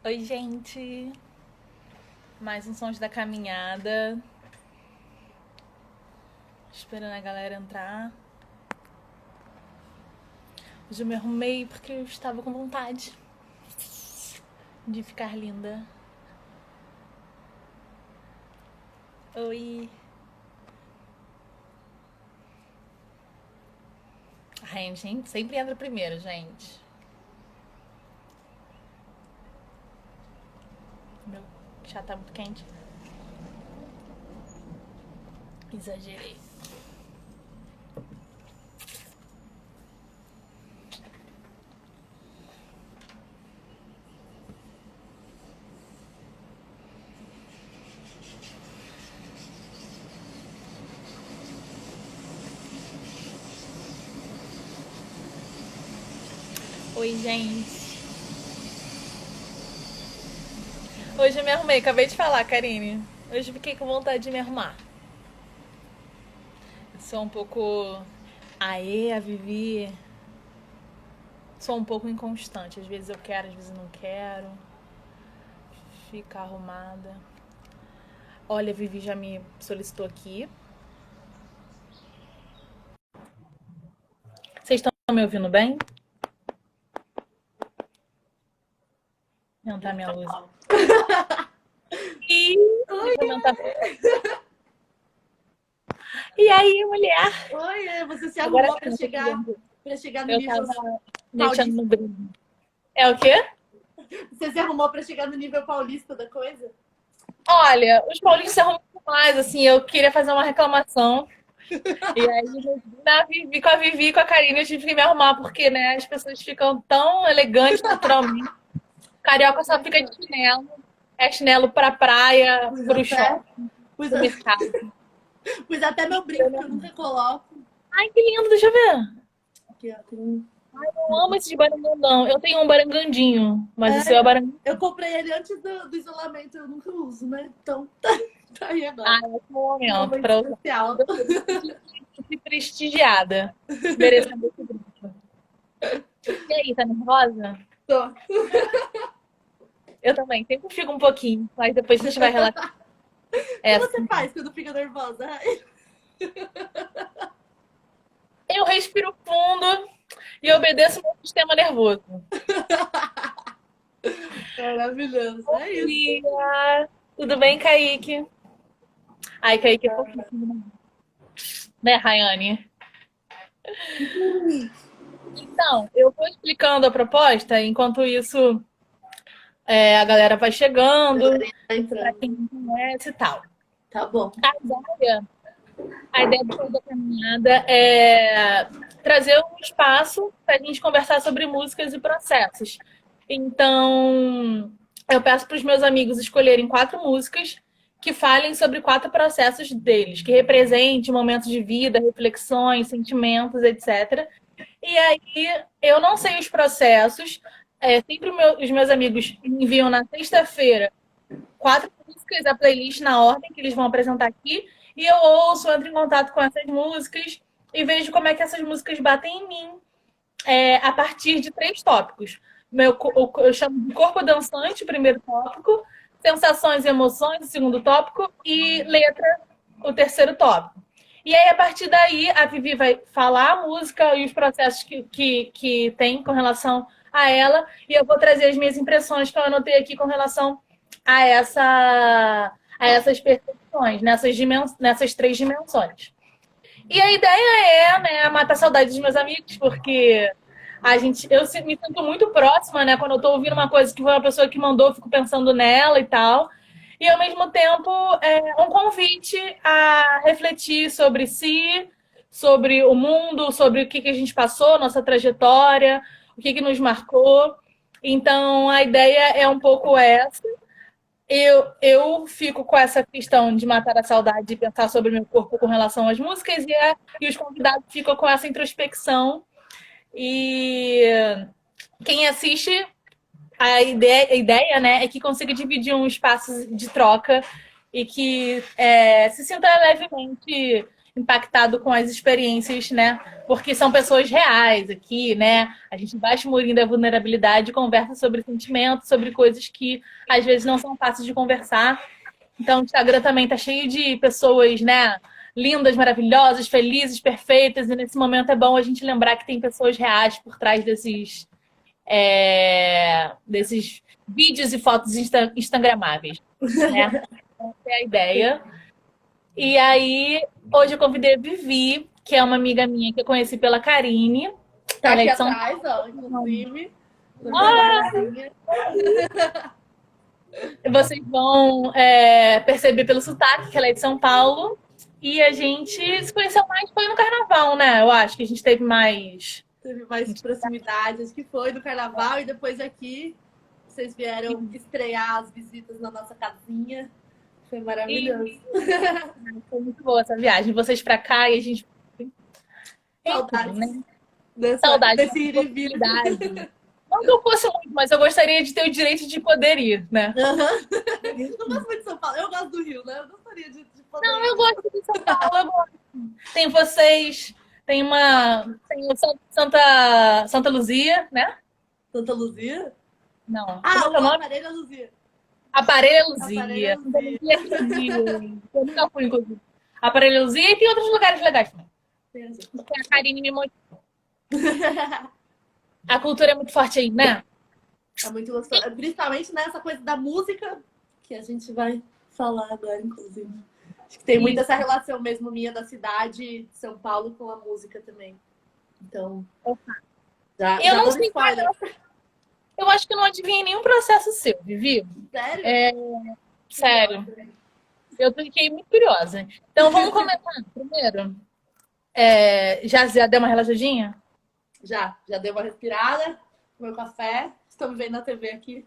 Oi, gente! Mais um Sons da Caminhada. Esperando a galera entrar. Hoje eu me arrumei porque eu estava com vontade de ficar linda. Oi! Ai, gente, sempre entra primeiro, gente. Meu chá tá muito quente. Exagerei. Oi, gente! Hoje eu me arrumei, acabei de falar, Karine. Hoje eu fiquei com vontade de me arrumar. Sou um pouco. Aê, a Vivi. Sou um pouco inconstante. Às vezes eu quero, às vezes eu não quero. Ficar arrumada. Olha, a Vivi já me solicitou aqui. Vocês estão me ouvindo bem? Não tá minha luz. E aumentar. E aí, mulher? Oi, você se Agora arrumou sim, para chegar no eu nível tava mexendo paulista? no brilho. É o quê? Você se arrumou para chegar no nível paulista da coisa? Olha, os paulistas se arrumam demais, assim, eu queria fazer uma reclamação. E aí, com a Vivi e com a Karine, eu tive que me arrumar, porque, né, as pessoas ficam tão elegantes naturalmente. Carioca só fica de chinelo. É chinelo pra praia, Pus pro até, shopping, pus, pro mercado. pus até meu brinco, que eu nunca coloco. Ai, que lindo, deixa eu ver. Aqui, ó, tem um... Eu amo esses barangandão. Eu tenho um barangandinho, mas o seu é É, barangandão. eu comprei ele antes do isolamento, eu nunca uso, né? Então, tá aí Ah, agora. é o Um momento momento pra usar. especial. Se prestigiada. Merecendo esse brinco. E aí, tá nervosa? Tô. O Eu também. Sempre fico um pouquinho, mas depois a gente vai relaxar. É que você assim. faz quando fica nervosa? Eu respiro fundo e obedeço o meu sistema nervoso. Maravilhoso, Bom é isso. dia! Tudo bem, Kaique? Ai, Kaique é pouquíssimo, né, Rayane? Então, eu vou explicando a proposta, enquanto isso a galera vai chegando, Tá para entrando. quem não conhece e tal. Tá bom. A ideia, a ideia de toda a caminhada é trazer um espaço para a gente conversar sobre músicas e processos. Então, eu peço para os meus amigos escolherem 4 músicas que falem sobre 4 processos deles, que representem momentos de vida, reflexões, sentimentos, etc. E aí, eu não sei os processos. Sempre os meus amigos enviam na sexta-feira 4 músicas, a playlist na ordem que eles vão apresentar aqui. E eu ouço, entro em contato com essas músicas e vejo como é que essas músicas batem em mim a partir de 3 tópicos. Eu chamo de corpo dançante, o primeiro tópico, sensações e emoções, o segundo tópico, e letra, o terceiro tópico. E aí, a partir daí, a Vivi vai falar a música e os processos que tem com relação a ela, e eu vou trazer as minhas impressões que eu anotei aqui com relação a, a essas percepções, nessas 3 dimensões. E a ideia é, né, matar a saudade dos meus amigos, porque eu me sinto muito próxima, né? Quando eu tô ouvindo uma coisa que foi uma pessoa que mandou, eu fico pensando nela e tal. E ao mesmo tempo é um convite a refletir sobre si, sobre o mundo, sobre o que a gente passou, nossa trajetória, o que nos marcou. Então a ideia é um pouco essa. Eu fico com essa questão de matar a saudade de pensar sobre o meu corpo com relação às músicas e os convidados ficam com essa introspecção. E quem assiste, a ideia, né, é que consiga dividir um espaço de troca e que se sinta levemente impactado com as experiências, né? Porque são pessoas reais aqui, né? A gente baixa o murinho da vulnerabilidade e conversa sobre sentimentos, sobre coisas que às vezes não são fáceis de conversar. Então, o Instagram também tá cheio de pessoas, né? Lindas, maravilhosas, felizes, perfeitas. E nesse momento é bom a gente lembrar que tem pessoas reais por trás desses vídeos e fotos instagramáveis, né? Essa é a ideia. E aí, hoje eu convidei a Vivi, que é uma amiga minha que eu conheci pela Karine. Tá Ela é aqui de São atrás, ó, inclusive. Vocês vão perceber pelo sotaque que ela é de São Paulo. E a gente se conheceu mais foi no carnaval, né? Eu acho que a gente teve mais. Teve mais proximidade, acho que foi do carnaval e depois aqui vocês vieram estrear as visitas na nossa casinha. Foi maravilhoso. Foi muito boa essa viagem. Vocês pra cá e a gente. Saudades, né? Saudades desse ir e vir. Não que eu fosse muito, mas eu gostaria de ter o direito de poder ir, né? Não gosto muito de São Paulo. Eu gosto do Rio, né? Eu gostaria de poder Não, ir. eu gosto de São Paulo, eu gosto. Tem vocês, tem o Santa Luzia, né? Santa Luzia? Não. Ah, Como é o nome? Aparelho Luzia. Aparelho Luzia. Eu nunca fui, inclusive. Aparelho Luzia e tem outros lugares legais também. Tem a Karine me mostrou. A cultura é muito forte aí, né? É muito gostoso. Principalmente nessa coisa da música, que a gente vai falar agora, inclusive. Acho que tem muito essa relação mesmo minha da cidade de São Paulo com a música também. Então, eu não sei qual. Eu acho que eu não adivinhei nenhum processo seu, Vivi. Sério? Sério. Eu fiquei muito curiosa. Então, vamos começar primeiro. Já deu uma relaxadinha? Já deu uma respirada, meu café. Estamos vendo na TV aqui.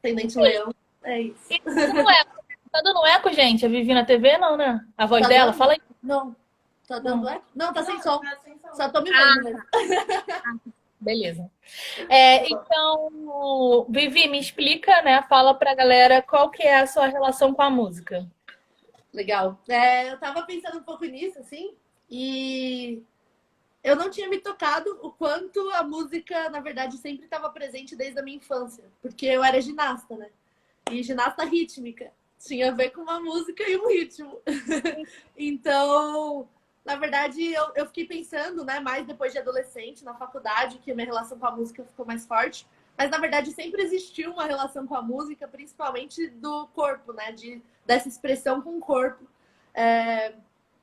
Tendente Leão. É isso. Tá dando eco, gente? A Vivi na TV, não, né? A voz dela? Dando? Fala aí. Não. Tá dando eco? Não, tá sem som. Só tô me vendo mesmo. Beleza. Então, Vivi, me explica, né? Fala pra galera qual que é a sua relação com a música. Legal. Eu tava pensando um pouco nisso, assim, e eu não tinha me tocado o quanto a música, na verdade, sempre estava presente desde a minha infância, porque eu era ginasta, né? E ginasta rítmica. Tinha a ver com uma música e um ritmo. Então, na verdade, eu fiquei pensando, né, mais depois de adolescente, na faculdade, que a minha relação com a música ficou mais forte. Mas, na verdade, sempre existiu uma relação com a música, principalmente do corpo, né? Dessa expressão com o corpo.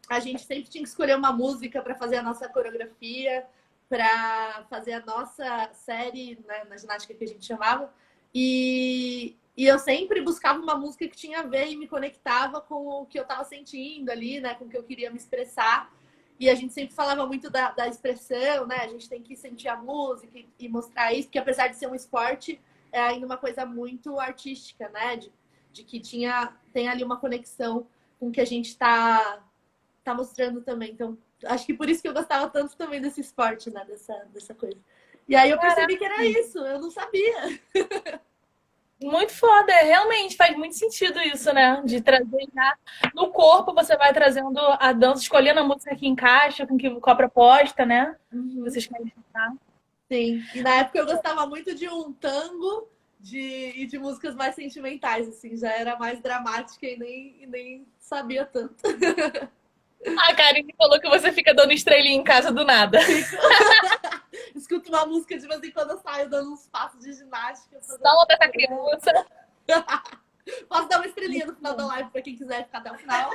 A gente sempre tinha que escolher uma música para fazer a nossa coreografia, para fazer a nossa série, né, na ginástica que a gente chamava. E eu sempre buscava uma música que tinha a ver e me conectava com o que eu estava sentindo ali, né? Com o que eu queria me expressar. E a gente sempre falava muito da expressão, né? A gente tem que sentir a música e mostrar isso, porque apesar de ser um esporte, é ainda uma coisa muito artística, né? De que tem ali uma conexão com o que a gente está mostrando também. Então, acho que por isso que eu gostava tanto também desse esporte, né? Dessa coisa. E aí eu percebi que era isso, eu não sabia. Muito foda, realmente faz muito sentido isso, né? De trazer já no corpo, você vai trazendo a dança, escolhendo a música que encaixa com a proposta, né? Vocês querem cantar. Sim, e na época eu gostava muito de um tango e de músicas mais sentimentais, assim, já era mais dramática e nem sabia tanto. A Karine falou que você fica dando estrelinha em casa do nada. Escuto uma música de vez em quando eu saio dando uns passos de ginástica. Salva essa criança. Posso dar uma estrelinha no final da live para quem quiser ficar até o final.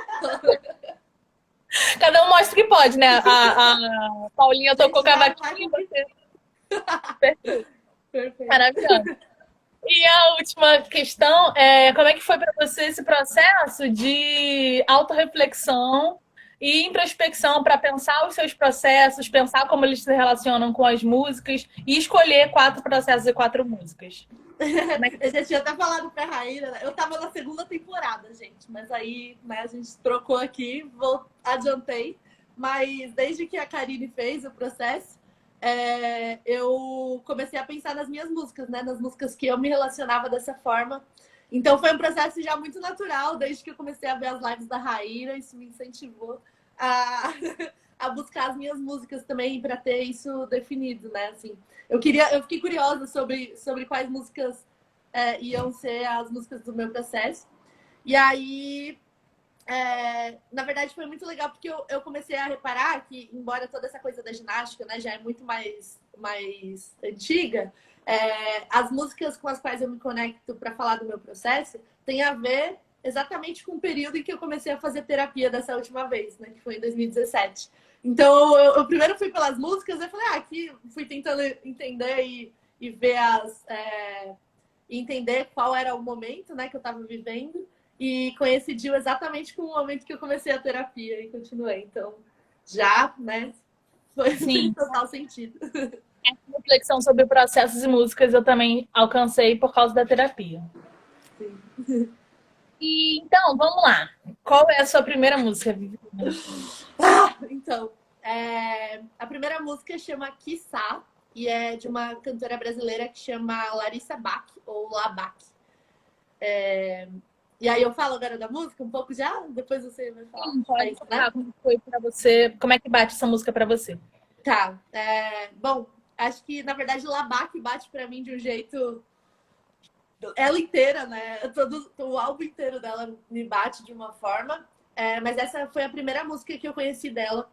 Cada um mostra que pode, né? A Paulinha tocou cavaquinho. Perfeito. Maravilhoso. E a última questão é como é que foi para você esse processo de autorreflexão e introspecção para pensar os seus processos, pensar como eles se relacionam com as músicas e escolher 4 processos e 4 músicas? Eu já tinha até falado pra Raíra, né? Eu tava na segunda temporada, gente, mas aí, né, a gente trocou aqui, adiantei. Mas desde que a Karine fez o processo, eu comecei a pensar nas minhas músicas, né? Nas músicas que eu me relacionava dessa forma. Então foi um processo já muito natural, desde que eu comecei a ver as lives da Raíra, isso me incentivou a, a buscar as minhas músicas também para ter isso definido, né? Assim, eu fiquei curiosa sobre quais músicas iam ser as músicas do meu processo. E aí, na verdade, foi muito legal porque eu comecei a reparar que, embora toda essa coisa da ginástica, né, já é muito mais antiga, as músicas com as quais eu me conecto para falar do meu processo tem a ver exatamente com o período em que eu comecei a fazer terapia dessa última vez, né, que foi em 2017. Então, eu primeiro fui pelas músicas, eu falei, aqui fui tentando entender e ver entender qual era o momento, né, que eu estava vivendo. E coincidiu exatamente com o momento que eu comecei a terapia e continuei. Então, já, né, fez Sim, total sentido. essa reflexão sobre processos e músicas eu também alcancei por causa da terapia. Sim. E então, vamos lá. Qual é a sua primeira música, Viviane? Então, a primeira música chama Quiçá e é de uma cantora brasileira que chama Larissa Bach, ou Labach. E aí eu falo agora da música um pouco já? Depois você vai falar. Sim, pode Isso, né? contar como foi para você, como é que bate essa música para você? Tá. Bom, acho que, na verdade, Labach bate pra mim de um jeito... Ela inteira, né? O álbum inteiro dela me bate de uma forma. Mas essa foi a primeira música que eu conheci dela.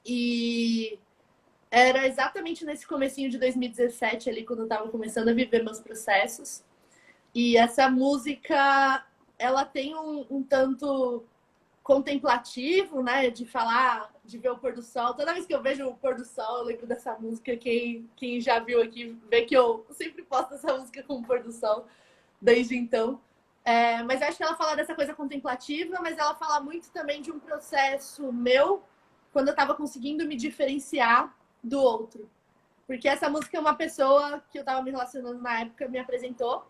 E era exatamente nesse comecinho de 2017, ali, quando eu tava começando a viver meus processos. E essa música, ela tem um tanto contemplativo, né? De falar, de ver o pôr do sol. Toda vez que eu vejo o pôr do sol, eu lembro dessa música. Quem já viu aqui vê que eu sempre posto essa música com o pôr do sol, desde então. Mas eu acho que ela fala dessa coisa contemplativa, mas ela fala muito também de um processo meu, quando eu estava conseguindo me diferenciar do outro. Porque essa música é uma pessoa que eu estava me relacionando na época me apresentou,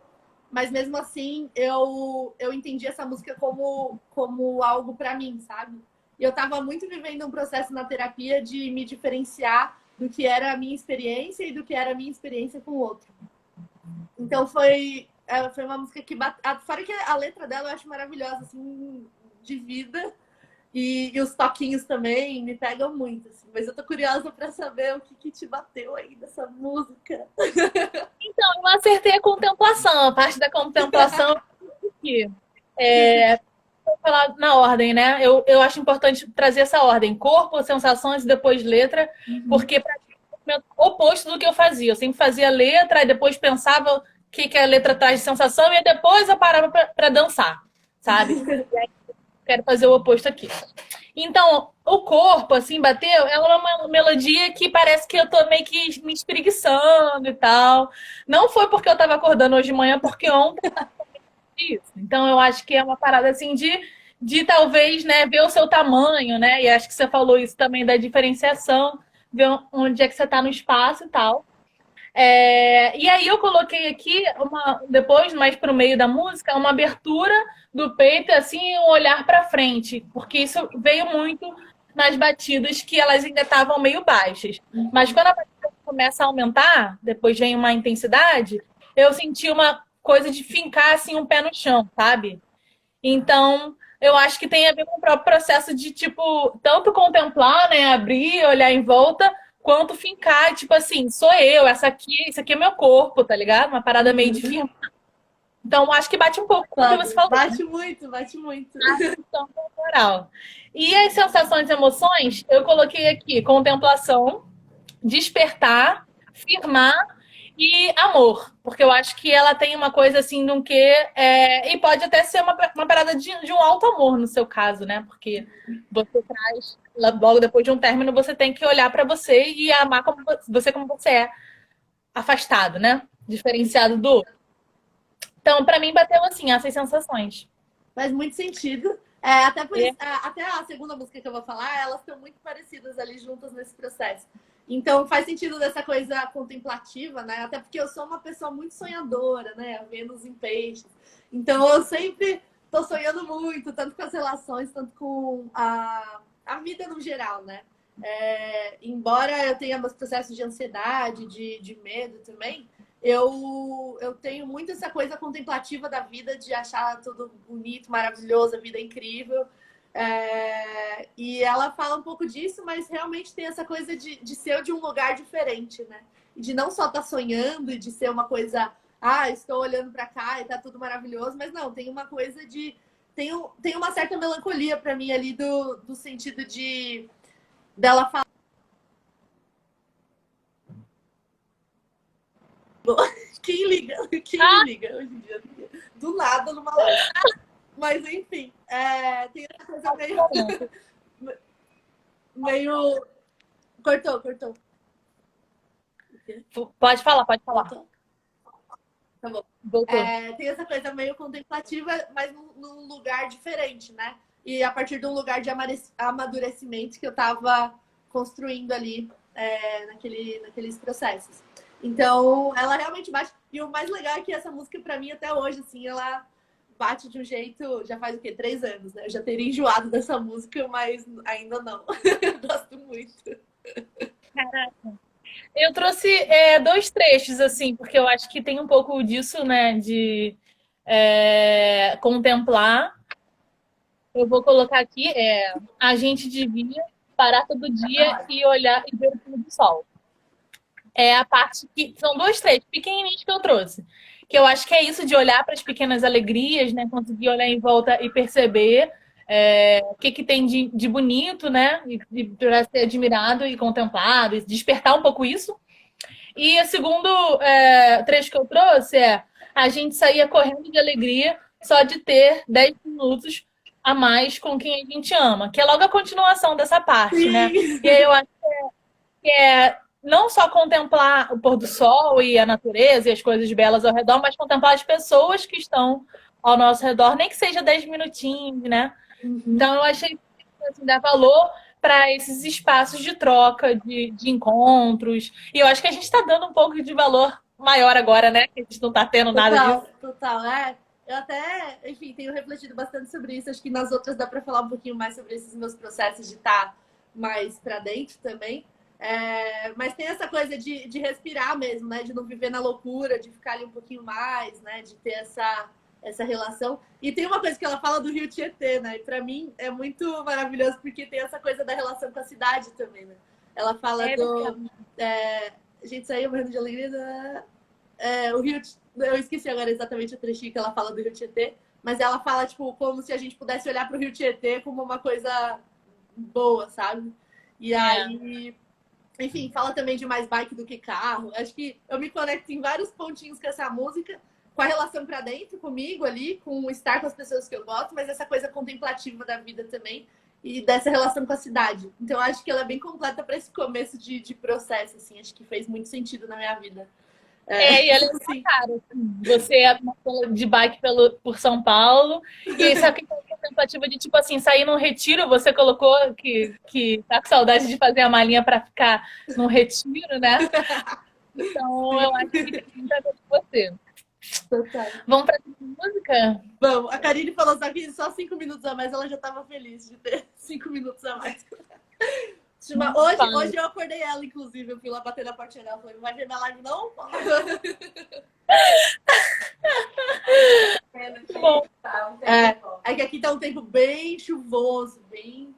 mas mesmo assim eu entendi essa música como algo para mim, sabe? E eu estava muito vivendo um processo na terapia de me diferenciar do que era a minha experiência e do que era a minha experiência com o outro. Então foi uma música que fora que a letra dela eu acho maravilhosa, assim, de vida. E os toquinhos também me pegam muito, assim. Mas eu tô curiosa para saber o que te bateu aí dessa música. Então, eu acertei a contemplação, a parte da contemplação aqui. Vou falar na ordem, né? Eu acho importante trazer essa ordem: corpo, sensações e depois letra, porque para mim é o oposto do que eu fazia. Eu sempre fazia letra e depois pensava o que a letra traz de sensação e depois eu parava para dançar, sabe? E aí eu quero fazer o oposto aqui. Então, o corpo, assim, bateu, ela é uma melodia que parece que eu tô meio que me espreguiçando e tal. Não foi porque eu tava acordando hoje de manhã, porque ontem isso. Então, eu acho que é uma parada assim de talvez, né, ver o seu tamanho, né? E acho que você falou isso também da diferenciação, ver onde é que você está no espaço e tal. E aí eu coloquei aqui depois, mais para o meio da música, uma abertura do peito, assim, e um olhar para frente, porque isso veio muito nas batidas que elas ainda estavam meio baixas. Mas quando a batida começa a aumentar, depois vem uma intensidade, eu senti uma coisa de fincar assim um pé no chão, sabe? Então, eu acho que tem a ver com o próprio processo de, tipo, tanto contemplar, né, abrir, olhar em volta, quanto fincar, tipo assim, sou eu, isso aqui é meu corpo, tá ligado? Uma parada meio de firma. Então, acho que bate um pouco com o que Claro, você falou, né? bate muito, bate muito. A questão corporal. E as sensações e emoções, eu coloquei aqui contemplação, despertar, firmar e amor, porque eu acho que ela tem uma coisa assim de um quê, e pode até ser uma parada de um alto amor no seu caso, né? Porque você traz, logo depois de um término, você tem que olhar para você e amar como você é, afastado, né? Diferenciado do outro. Então, para mim, bateu assim, essas sensações. Faz muito sentido. Até por isso, até a segunda música que eu vou falar, elas estão muito parecidas ali juntas nesse processo. Então faz sentido dessa coisa contemplativa, né? Até porque eu sou uma pessoa muito sonhadora, né? Vênus em peixes. Então eu sempre tô sonhando muito, tanto com as relações, tanto com a vida no geral, né? Embora eu tenha meus processos de ansiedade, de medo também, eu tenho muito essa coisa contemplativa da vida, de achar tudo bonito, maravilhoso, a vida incrível. E ela fala um pouco disso, mas realmente tem essa coisa de ser de um lugar diferente, né? De não só estar sonhando e de ser uma coisa, estou olhando para cá e tá tudo maravilhoso, mas não, tem uma coisa de... Tem uma certa melancolia para mim ali do sentido dela falar. Quem liga? Quem me liga hoje em dia? Do nada, numa live. Mas, enfim, tem essa coisa meio... Cortou. Pode falar. Voltou? Tá bom. Voltou. Tem essa coisa meio contemplativa, mas num lugar diferente, né? E a partir de um lugar de amadurecimento que eu tava construindo ali naqueles processos. Então, ela realmente bate. E o mais legal é que essa música, pra mim, até hoje, assim, ela bate de um jeito... Já faz o quê? 3 anos, né? Eu já teria enjoado dessa música, mas ainda não. Eu gosto muito. Caraca. Eu trouxe 2 trechos, assim, porque eu acho que tem um pouco disso, né? De contemplar. Eu vou colocar aqui, a gente devia parar todo dia e olhar e ver o pôr do sol. É a parte que... São 2 trechos pequenininhos que eu trouxe. Que eu acho que é isso de olhar para as pequenas alegrias, né? Conseguir olhar em volta e perceber o que tem de bonito, né? E para ser admirado e contemplado, e despertar um pouco isso. E o segundo trecho que eu trouxe a gente saía correndo de alegria só de ter 10 minutos a mais com quem a gente ama, que é logo a continuação dessa parte, né? E aí eu acho que não só contemplar o pôr do sol e a natureza e as coisas belas ao redor, mas contemplar as pessoas que estão ao nosso redor, nem que seja 10 minutinhos, né? Então eu achei que assim, dá valor para esses espaços de troca, de encontros. E eu acho que a gente está dando um pouco de valor maior agora, né? Que a gente não está tendo nada disso. Total. Eu até, enfim, tenho refletido bastante sobre isso. Acho que nas outras dá para falar um pouquinho mais sobre esses meus processos de estar mais para dentro também. Mas tem essa coisa de respirar mesmo, né? De não viver na loucura, de ficar ali um pouquinho mais, né? De ter essa relação. E tem uma coisa que ela fala do Rio Tietê, né? E pra mim é muito maravilhoso porque tem essa coisa da relação com a cidade também, né? Ela fala a gente saiu morrendo de alegria. O Rio... Eu esqueci agora exatamente o trechinho que ela fala do Rio Tietê, mas ela fala, tipo, como se a gente pudesse olhar pro Rio Tietê como uma coisa boa, sabe? E aí... Enfim, fala também de mais bike do que carro. Acho que eu me conecto em vários pontinhos com essa música, com a relação pra dentro, comigo ali, com estar com as pessoas que eu gosto, mas essa coisa contemplativa da vida também e dessa relação com a cidade. Então, acho que ela é bem completa para esse começo de processo, assim. Acho que fez muito sentido na minha vida. E ela é assim, cara, assim, você é de bike por São Paulo, e aí sabe que é contemplativa de, tipo assim, sair num retiro, você colocou que tá com saudade de fazer a malinha para ficar num retiro, né? Então, eu acho que tem muita a ver com você. Total. Vamos pra música? Vamos. A Karine falou só 5 minutos a mais, ela já estava feliz de ter 5 minutos a mais. Hoje eu acordei ela, inclusive. Eu fui lá bater na porta dela. Falei, não vai ver minha live, não? Bom. É que aqui tá um tempo bem chuvoso, bem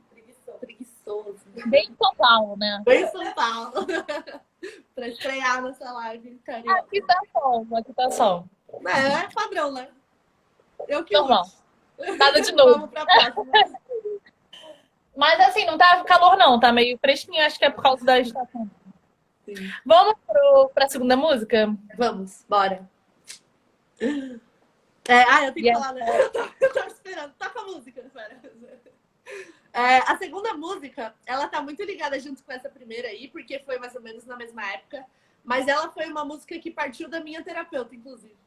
preguiçoso. Bem São Paulo, né? Bem São Paulo. Pra estrear nessa live. Carioca. Aqui tá sol, aqui tá sol. É padrão, né? Eu que normal. Uso. Nada de novo. Vamos pra próxima. Mas assim, não tá calor não, tá meio fresquinho, acho que é por causa da estação. Sim. Vamos pra segunda música? Vamos, bora. Eu tenho que falar, né? Eu tava esperando. Toca a música, espera. A segunda música, ela tá muito ligada junto com essa primeira aí, porque foi mais ou menos na mesma época. Mas ela foi uma música que partiu da minha terapeuta, inclusive.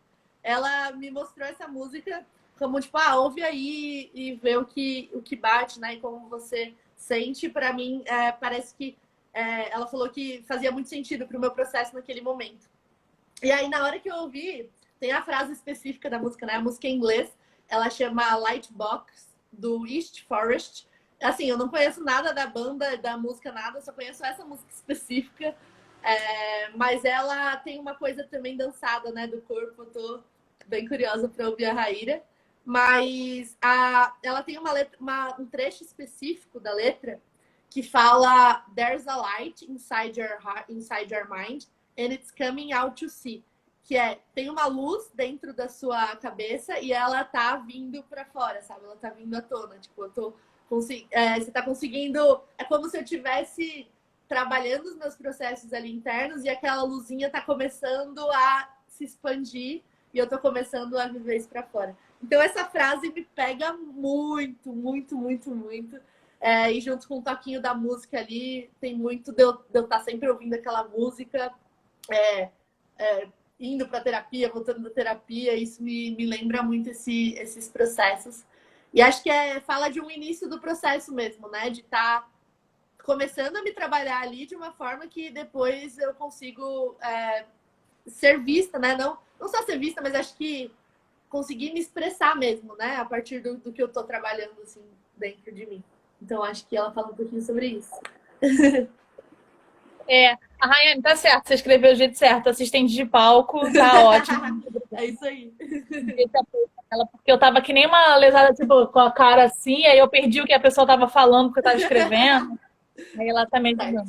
Ela me mostrou essa música como, tipo, ouve aí e vê o que bate, né? E como você sente. Pra mim, parece que ela falou que fazia muito sentido pro meu processo naquele momento. E aí, na hora que eu ouvi, tem a frase específica da música, né? A música em inglês, ela chama Lightbox, do East Forest. Assim, eu não conheço nada da banda, da música, nada. Eu só conheço essa música específica. Mas ela tem uma coisa também dançada, né, do corpo. Eu tô bem curiosa para ouvir a Raíra. Mas ela tem uma letra, um trecho específico da letra que fala There's a light inside your heart, inside your mind, and it's coming out to see. Que tem uma luz dentro da sua cabeça e ela tá vindo para fora, sabe? Ela tá vindo à tona. Tipo, você tá conseguindo... É como se eu tivesse trabalhando os meus processos ali internos e aquela luzinha tá começando a se expandir e eu tô começando a viver isso para fora. Então, essa frase me pega muito, muito, muito, muito. E junto com o toquinho da música ali, tem muito de eu estar sempre ouvindo aquela música, indo para terapia, voltando da terapia. Isso me lembra muito esses processos. E acho que fala de um início do processo mesmo, né? De estar começando a me trabalhar ali de uma forma que depois eu consigo ser vista, né? Não só ser vista, mas acho que conseguir me expressar mesmo, né? A partir do que eu tô trabalhando, assim, dentro de mim. Então, acho que ela fala um pouquinho sobre isso. A Rayane, tá certo. Você escreveu do jeito certo. Assistente de palco, tá ótimo. É isso aí. Porque eu tava que nem uma lesada, tipo, com a cara assim, aí eu perdi o que a pessoa tava falando, porque eu tava escrevendo. Aí ela tá me ajudando.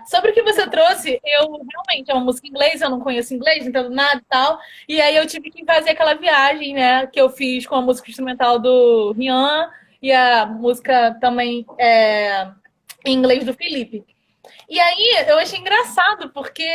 Sobre o que você trouxe, eu realmente é uma música em inglês, eu não conheço inglês, não entendo nada e tal. E aí eu tive que fazer aquela viagem, né, que eu fiz com a música instrumental do Rian e a música também em inglês do Felipe. E aí eu achei engraçado, porque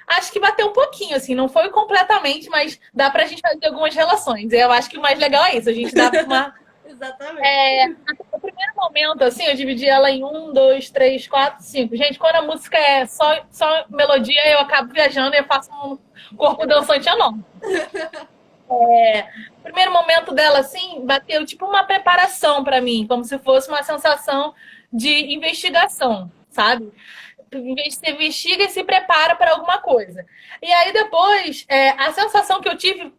acho que bateu um pouquinho, assim, não foi completamente, mas dá pra gente fazer algumas relações. Eu acho que o mais legal é isso, a gente dá uma. Exatamente. No primeiro momento, assim, eu dividi ela em 1, 2, 3, 4, 5. Gente, quando a música é só melodia, eu acabo viajando e eu faço um corpo dançante enorme. O primeiro momento dela, assim, bateu tipo uma preparação pra mim, como se fosse uma sensação de investigação, sabe? Em vez de você investiga e se prepara para alguma coisa. E aí depois, a sensação que eu tive,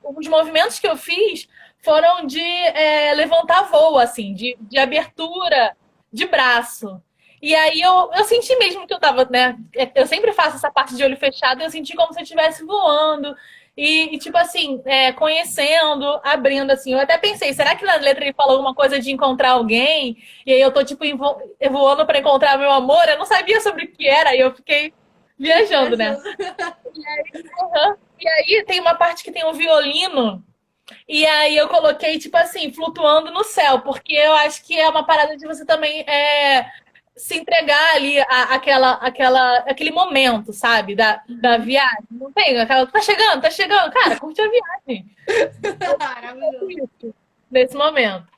os movimentos que eu fiz foram de levantar voo, assim, de abertura de braço. E aí eu senti mesmo que eu tava, né? Eu sempre faço essa parte de olho fechado e eu senti como se eu estivesse voando. E, tipo assim, conhecendo, abrindo, assim. Eu até pensei, será que na letra ele falou alguma coisa de encontrar alguém? E aí eu tô, tipo, voando para encontrar meu amor? Eu não sabia sobre o que era, e eu fiquei viajando, né? E aí tem uma parte que tem um violino, e aí eu coloquei, tipo assim, flutuando no céu, porque eu acho que é uma parada de você também se entregar ali aquele momento, sabe? Da viagem. Não tem aquela. Tá chegando. Cara, curte a viagem. Maravilhoso. Nesse momento.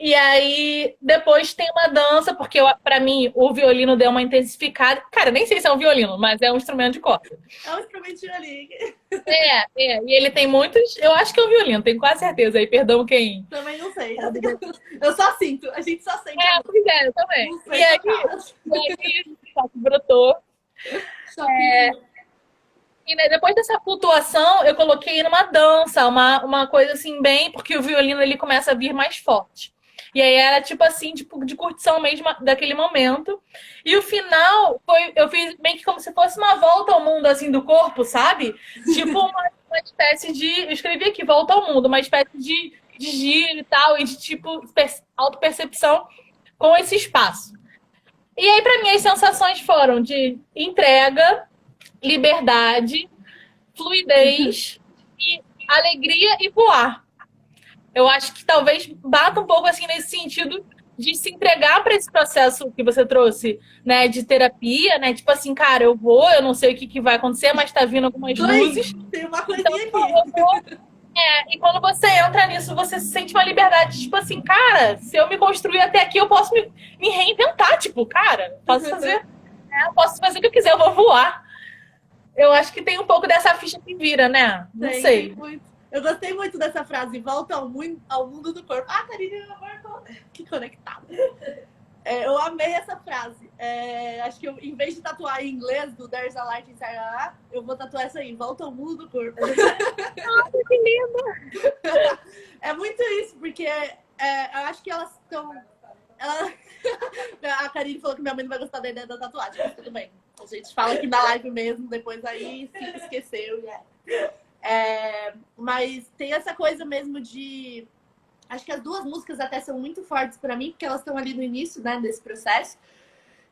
E aí, depois tem uma dança, porque pra mim o violino deu uma intensificada. Cara, nem sei se é um violino, mas é um instrumento de corda. É um instrumentinho ali. E ele tem muitos. Eu acho que é um violino, tenho quase certeza. Aí, perdão quem. Também não sei. Eu só sinto, a gente só sente. Pois eu também. E aí, só que brotou. E né, depois dessa flutuação, eu coloquei numa dança, uma coisa assim, bem, porque o violino ele começa a vir mais forte. E aí era tipo assim, tipo, de curtição mesmo daquele momento. E o final eu fiz meio que como se fosse uma volta ao mundo assim do corpo, sabe? Tipo uma espécie de. Eu escrevi aqui, volta ao mundo, uma espécie de giro e tal, e de tipo autopercepção com esse espaço. E aí, para mim, as sensações foram de entrega, liberdade, fluidez e alegria e voar. Eu acho que talvez bata um pouco assim nesse sentido de se entregar para esse processo que você trouxe, né, de terapia, né? Tipo assim, cara, eu não sei o que vai acontecer, mas tá vindo algumas luzes. Tem uma coisinha então, aqui. E quando você entra nisso, você sente uma liberdade, tipo assim, cara, se eu me construir até aqui, eu posso me reinventar, tipo, cara, posso fazer o que eu quiser, eu vou voar. Eu acho que tem um pouco dessa ficha que vira, né? Não sei. Eu gostei muito dessa frase, volta ao mundo do corpo. Ah, Karine, meu amor, que conectada. Eu amei essa frase. Acho que em vez de tatuar em inglês do There's a Light Inside, eu vou tatuar essa aí, volta ao mundo do corpo. Nossa, que lindo! É muito isso, porque eu acho que elas estão ela... A Karine falou que minha mãe não vai gostar da ideia da tatuagem, mas tudo bem. A gente fala aqui na live mesmo, depois aí se esqueceu. Mas tem essa coisa mesmo de... Acho que as duas músicas até são muito fortes pra mim, porque elas estão ali no início, né, desse processo.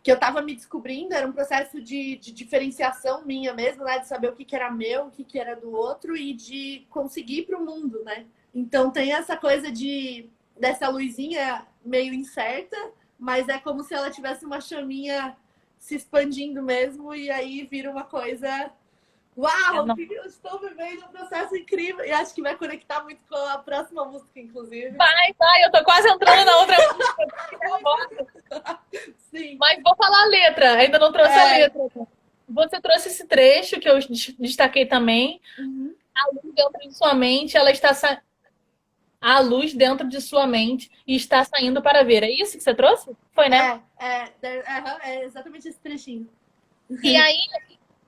Que eu tava me descobrindo, era um processo de diferenciação minha mesmo, né? De saber o que era meu, o que era do outro e de conseguir ir pro mundo, né? Então tem essa coisa dessa luzinha meio incerta, mas é como se ela tivesse uma chaminha se expandindo mesmo e aí vira uma coisa... Uau, eu estou vivendo um processo incrível e acho que vai conectar muito com a próxima música, inclusive. Vai, eu tô quase entrando na outra música. Sim. Mas vou falar a letra, ainda não trouxe a letra. Você trouxe esse trecho que eu destaquei também. Uhum. A luz dentro de sua mente, ela está a luz dentro de sua mente e está saindo para ver. É isso que você trouxe? Foi, né? É exatamente esse trechinho. E aí,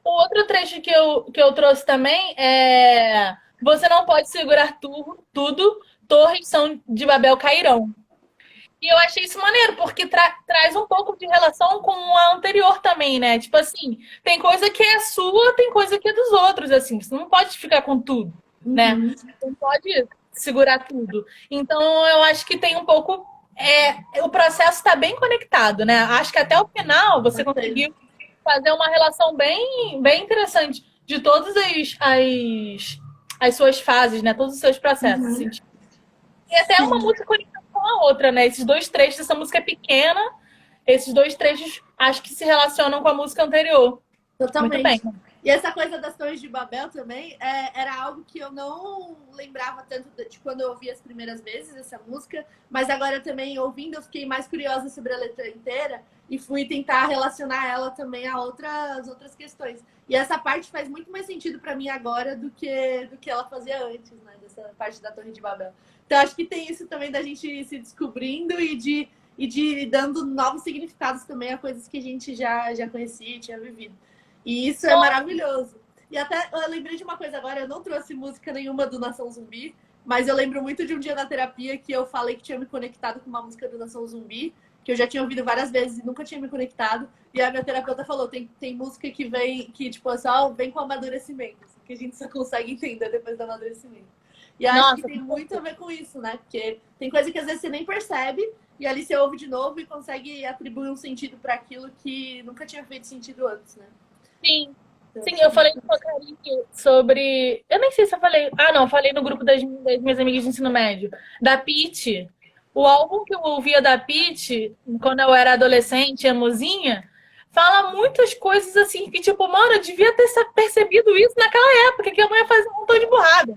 o outro trecho que eu trouxe também é: você não pode segurar tudo, torres são de Babel cairão. E eu achei isso maneiro, porque traz um pouco de relação com a anterior também, né? Tipo assim, tem coisa que é sua, tem coisa que é dos outros, assim. Você não pode ficar com tudo, né? Não pode segurar tudo. Então, eu acho que tem um pouco... o processo está bem conectado, né? Acho que até o final você conseguiu fazer uma relação bem, bem interessante de todas as suas fases, né? Todos os seus processos. Assim. E até uma música conectada com a outra, né? Esses dois trechos, essa música é pequena, esses dois trechos acho que se relacionam com a música anterior. Totalmente. Muito bem. E essa coisa das Torres de Babel também era algo que eu não lembrava tanto de quando eu ouvi as primeiras vezes essa música, mas agora também ouvindo eu fiquei mais curiosa sobre a letra inteira e fui tentar relacionar ela também a outras questões. E essa parte faz muito mais sentido para mim agora do que ela fazia antes, né? Dessa parte da Torre de Babel. Então acho que tem isso também da gente se descobrindo e de dando novos significados também a coisas que a gente já conhecia e tinha vivido. E isso é maravilhoso. E até eu lembrei de uma coisa agora, eu não trouxe música nenhuma do Nação Zumbi, mas eu lembro muito de um dia na terapia que eu falei que tinha me conectado com uma música do Nação Zumbi, que eu já tinha ouvido várias vezes e nunca tinha me conectado. E a minha terapeuta falou, tem música que vem, que tipo, só vem com amadurecimento, assim, que a gente só consegue entender depois do amadurecimento. E eu acho que tem muito a ver com isso, né? Porque tem coisa que às vezes você nem percebe, e ali você ouve de novo e consegue atribuir um sentido para aquilo que nunca tinha feito sentido antes, né? Sim. Sim, eu falei com a Karine sobre... Eu nem sei se eu falei... Ah, não, falei no grupo das minhas amigas de ensino médio. Da Pitty. O álbum que eu ouvia da Pitty, quando eu era adolescente, emozinha, fala muitas coisas assim, que tipo, mano, eu devia ter percebido isso naquela época, que a mulher fazia um montão de burrada.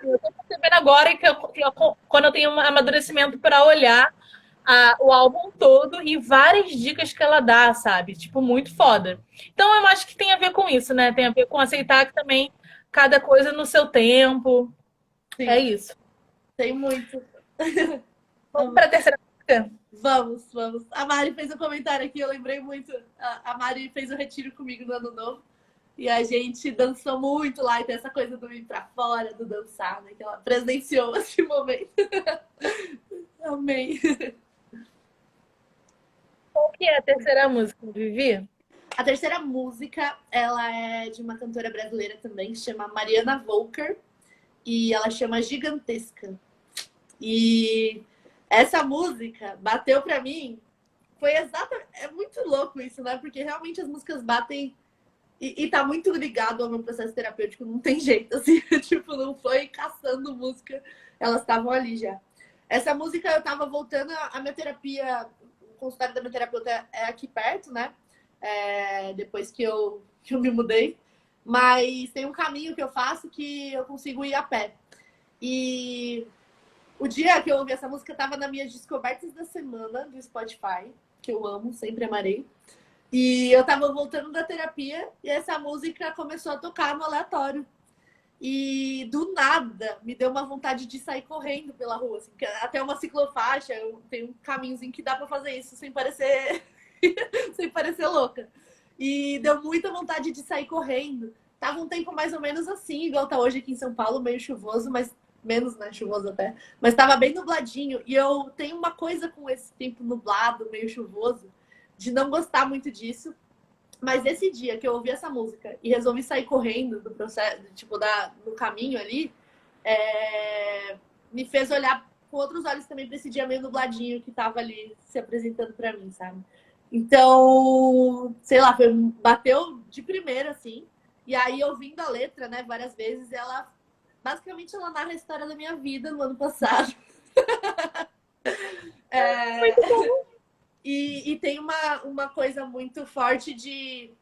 Eu tô percebendo agora que quando eu tenho um amadurecimento para olhar o álbum todo e várias dicas que ela dá, sabe? Tipo, muito foda. Então, eu acho que tem a ver com isso, né? Tem a ver com aceitar que também cada coisa no seu tempo. Sim. É isso. Tem muito. Vamos para a terceira música? Vamos. A Mari fez um comentário aqui, eu lembrei muito. A Mari fez o retiro comigo no Ano Novo. E a gente dançou muito lá. E tem essa coisa do ir pra fora, do dançar, né? Que ela presenciou esse momento. Amei. Qual que é a terceira música, Vivi? A terceira música, ela é de uma cantora brasileira também, que se chama Mariana Volker. E ela chama Gigantesca. E essa música bateu pra mim. Foi exatamente... É muito louco isso, né? Porque realmente as músicas batem... E tá muito ligado ao meu processo terapêutico. Não tem jeito, assim. Tipo, não foi caçando música. Elas estavam ali já. Essa música eu tava voltando... A minha terapia... O consultório da minha terapeuta é aqui perto, né? Depois que eu me mudei. Mas tem um caminho que eu faço que eu consigo ir a pé. E o dia que eu ouvi essa música tava nas minhas descobertas da semana do Spotify, que eu amo, sempre amarei. E eu tava voltando da terapia e essa música começou a tocar no aleatório. E do nada me deu uma vontade de sair correndo pela rua. Assim, até uma ciclofaixa, tem um caminhozinho que dá pra fazer isso sem parecer sem parecer louca. E deu muita vontade de sair correndo. Tava um tempo mais ou menos assim, igual tá hoje aqui em São Paulo, meio chuvoso, mas Menos, né? Chuvoso até. Mas tava bem nubladinho. E eu tenho uma coisa com esse tempo nublado, meio chuvoso, de não gostar muito disso. Mas esse dia que eu ouvi essa música e resolvi sair correndo do processo, tipo, no caminho ali, me fez olhar com outros olhos também para esse dia meio nubladinho que tava ali se apresentando para mim, sabe? Então, sei lá, bateu de primeira, assim. E aí, ouvindo a letra, né, várias vezes, basicamente, ela narra a história da minha vida no ano passado. E tem uma coisa muito forte de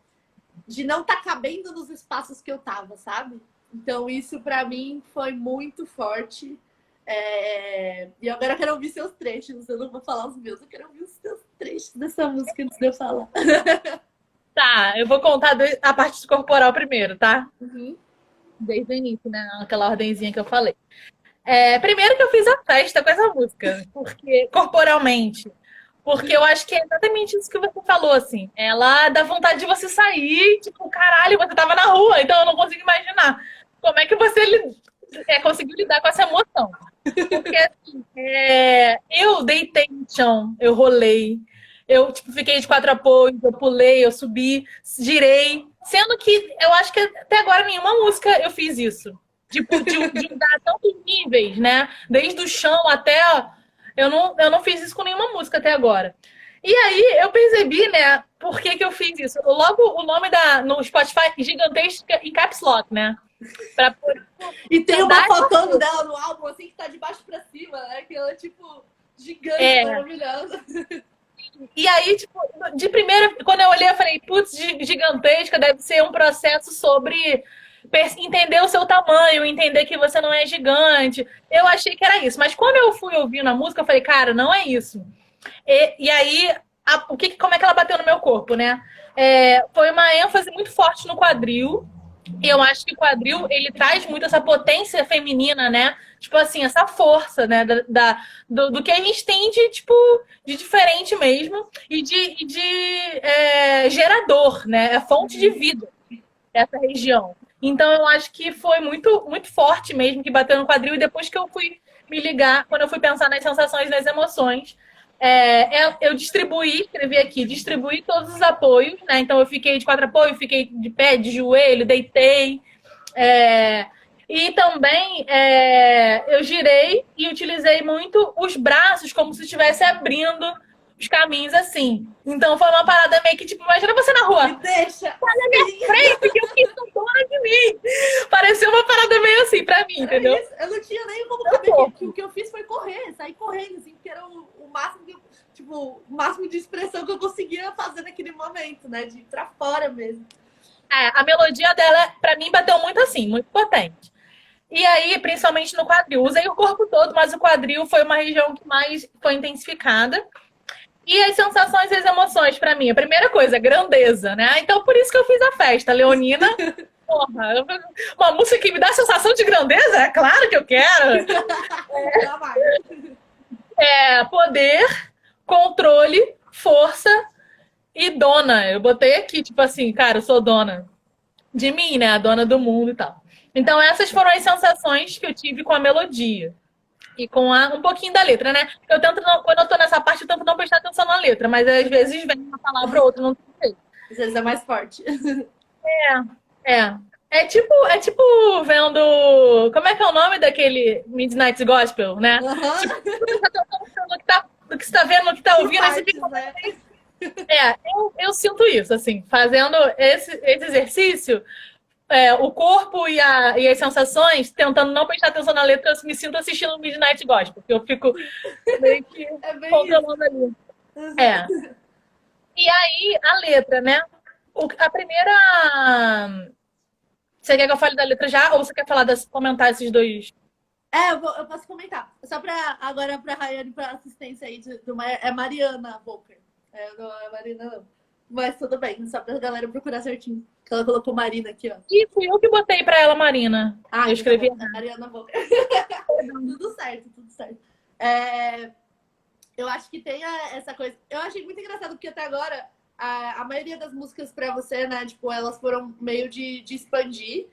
não estar cabendo nos espaços que eu tava, sabe? Então, isso para mim foi muito forte. E agora eu quero ouvir seus trechos. Eu não vou falar os meus, eu quero ouvir os seus trechos dessa música antes de eu falar. Tá, eu vou contar a parte corporal primeiro, tá? Uhum. Desde o início, né? Aquela ordenzinha que eu falei. Primeiro que eu fiz a festa com essa música, porque corporalmente. Porque eu acho que é exatamente isso que você falou, assim. Ela dá vontade de você sair, tipo, caralho, você tava na rua, então eu não consigo imaginar como é que você conseguiu lidar com essa emoção. Porque, assim, eu deitei no chão, eu rolei, eu tipo, fiquei de quatro apoios, eu pulei, eu subi, girei. Sendo que eu acho que até agora nenhuma música eu fiz isso. Tipo, de dar tantos níveis, né? Desde o chão até. Eu não fiz isso com nenhuma música até agora. E aí eu percebi, né, por que eu fiz isso. Logo o nome no Spotify gigantesca em caps lock, né? Pra, e tem uma fotona dela no álbum, assim, que tá de baixo pra cima, né? Que ela é, tipo, gigante, maravilhosa. E aí, tipo, de primeira, quando eu olhei, eu falei, putz, gigantesca, deve ser um processo sobre entender o seu tamanho, entender que você não é gigante. Eu achei que era isso. Mas quando eu fui ouvindo a música, eu falei, cara, não é isso. E aí, como é que ela bateu no meu corpo, né? Foi uma ênfase muito forte no quadril. E eu acho que o quadril, ele traz muito essa potência feminina, né? Tipo assim, essa força, né? Do que a gente tem de, tipo, de diferente mesmo. E de gerador, né? É fonte de vida essa região. Então eu acho que foi muito, muito forte mesmo que bateu no quadril. E depois que eu fui me ligar, quando eu fui pensar nas sensações e nas emoções, eu escrevi aqui, distribuí todos os apoios, né? Então eu fiquei de quatro apoios, fiquei de pé, de joelho, deitei. E também eu girei e utilizei muito os braços como se estivesse abrindo os caminhos assim. Então foi uma parada meio que, tipo, imagina você na rua. Me deixa! Tá na minha frente, que eu fiz dona de mim. Pareceu uma parada meio assim pra mim, entendeu? Eu não tinha nem como saber que o que eu fiz foi correr, sair correndo, assim, porque era o máximo de, tipo, o máximo de expressão que eu conseguia fazer naquele momento, né? De ir pra fora mesmo. A melodia dela, pra mim, bateu muito assim, muito potente. E aí, principalmente no quadril. Usei o corpo todo, mas o quadril foi uma região que mais foi intensificada. E as sensações e as emoções, pra mim. A primeira coisa, grandeza, né? Então, por isso que eu fiz a festa. Leonina, porra, uma música que me dá a sensação de grandeza? É claro que eu quero. Poder, controle, força e dona. Eu botei aqui, tipo assim, cara, eu sou dona de mim, né? A dona do mundo e tal. Então, essas foram as sensações que eu tive com a melodia. E com um pouquinho da letra, né? Eu tento, quando eu tô nessa parte, eu tento não prestar atenção na letra, mas às vezes vem uma palavra ou outra, não sei. Às vezes é mais forte. É tipo vendo. Como é que é o nome daquele Midnight Gospel, né? Uhum. Tipo, no que você tá vendo, no que tá ouvindo, aí você fica. Né? Eu sinto isso, assim, fazendo esse exercício. O corpo e as sensações, tentando não prestar atenção na letra, eu me sinto assistindo Midnight Gospel, porque eu fico meio que controlando ali. Uhum. E aí, a letra, né? A primeira. Você quer que eu fale da letra já? Ou você quer comentar esses dois? Eu posso comentar. Só agora pra Rayane, pra assistência aí, é Mariana Walker. Não é Marina, não. Mas tudo bem, só pra galera procurar certinho. Que ela colocou Marina aqui, ó. E fui eu que botei pra ela, Marina. Eu escrevi. Então, Mariana Walker. Tudo certo, tudo certo. Eu acho que tem essa coisa. Eu achei muito engraçado, porque até agora a maioria das músicas pra você, né, tipo, elas foram meio de expandir